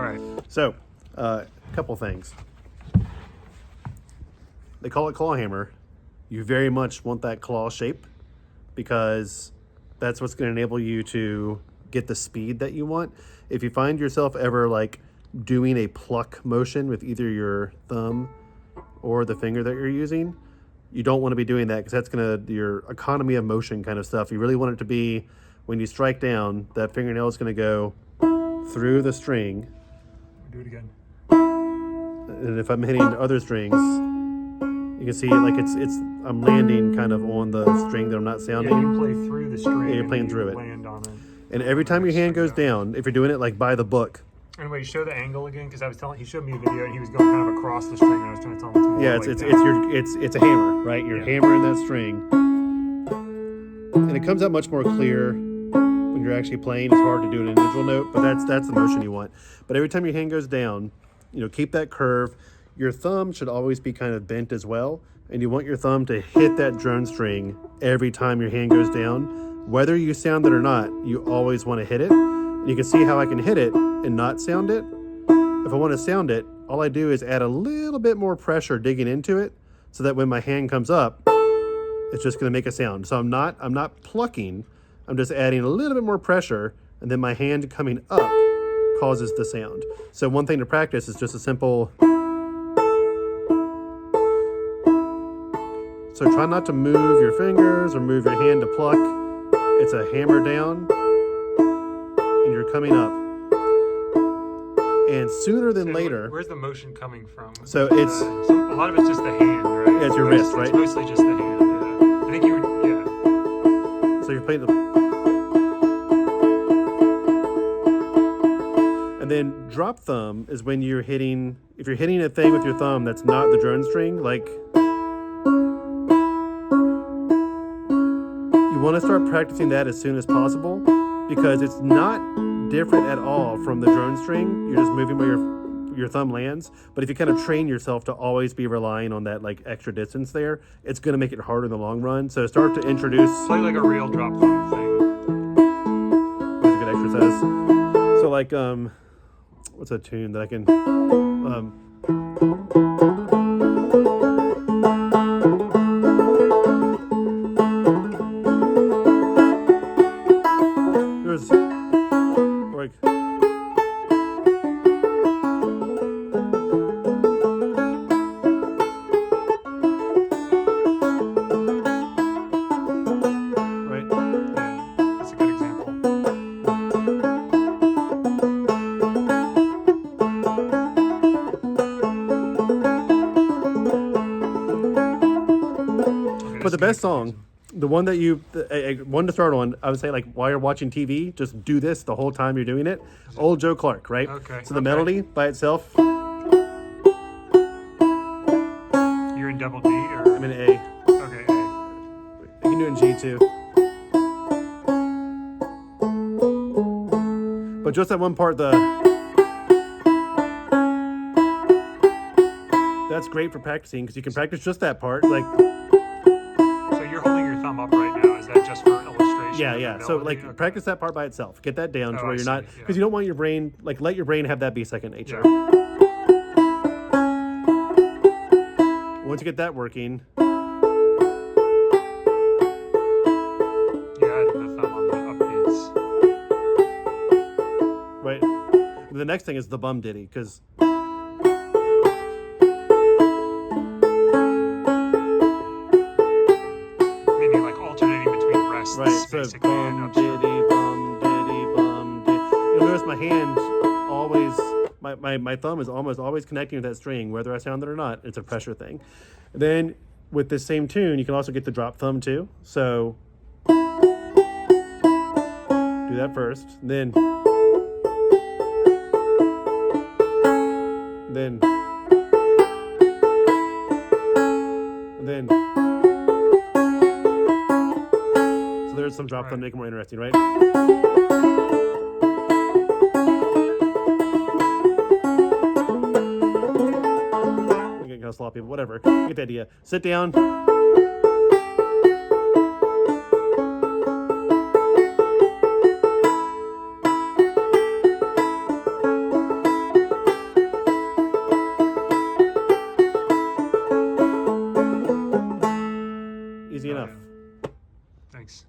right. So, a couple things. They call it clawhammer. You very much want that claw shape because that's what's going to enable you to get the speed that you want. If you find yourself ever like doing a pluck motion with either your thumb or the finger that you're using, you don't want to be doing that because that's going to, your economy of motion kind of stuff. You really want it to be, when you strike down, that fingernail is going to go through the string. Do it again. And if I'm hitting other strings, you can see like I'm landing kind of on the string that I'm not sounding. Yeah, you play through the string. Yeah, you're playing through it. Land on it. And every time your hand goes down, if you're doing it like by the book. Anyway, show the angle again, because he showed me a video and he was going kind of across the string and I was trying to tell him it's more Yeah, like it's a hammer, right? You're hammering that string. And it comes out much more clear when you're actually playing. It's hard to do an individual note, but that's the motion you want. But every time your hand goes down, keep that curve. Your thumb should always be kind of bent as well, and you want your thumb to hit that drone string every time your hand goes down. Whether you sound it or not, you always want to hit it. And you can see how I can hit it and not sound it. If I want to sound it, all I do is add a little bit more pressure digging into it so that when my hand comes up, it's just going to make a sound. So I'm not plucking, I'm just adding a little bit more pressure, and then my hand coming up causes the sound. So one thing to practice is just a simple. So try not to move your fingers or move your hand to pluck. It's a hammer down, and you're coming up. And sooner than later. Where's the motion coming from? So it's a lot of it's just the hand, right? Yeah, it's your wrist, right? It's mostly just the hand. Yeah. I think you would. Yeah. So you're playing and then drop thumb is when you're hitting. If you're hitting a thing with your thumb that's not the drone string, like. You want to start practicing that as soon as possible because it's not different at all from the drone string. You're just moving where your thumb lands. But if you kind of train yourself to always be relying on that like extra distance there, it's going to make it harder in the long run. So start to introduce. Play like a real drop thumb thing. That's a good exercise. So like what's a tune that I can But the best song, the one that one to start on, I would say like while you're watching TV, just do this the whole time you're doing it. Old Joe Clark, right? Okay. So the melody by itself. You're in double D or? I'm in A. Okay, A. You can do it in G too. But just that one part, that's great for practicing because you can practice just that part, like. So you're holding your thumb up right now. Is that just for illustration? Yeah. So like practice that part by itself. Get that down to where you're not, because you don't want your brain, like let your brain have that be second nature. Yeah. Once you get that working. The thumb on the upbeats. Right. The next thing is the bum ditty, because. Right, so bum, diddy, bum, diddy. You'll notice my hand always, my thumb is almost always connecting with that string, whether I sound it or not. It's a pressure thing. Then with this same tune, you can also get the drop thumb too. So do that first, then. There's some drop thumb to make it more interesting, right? I'm getting kind of sloppy, but whatever. You get the idea. Sit down. Easy enough. Thanks.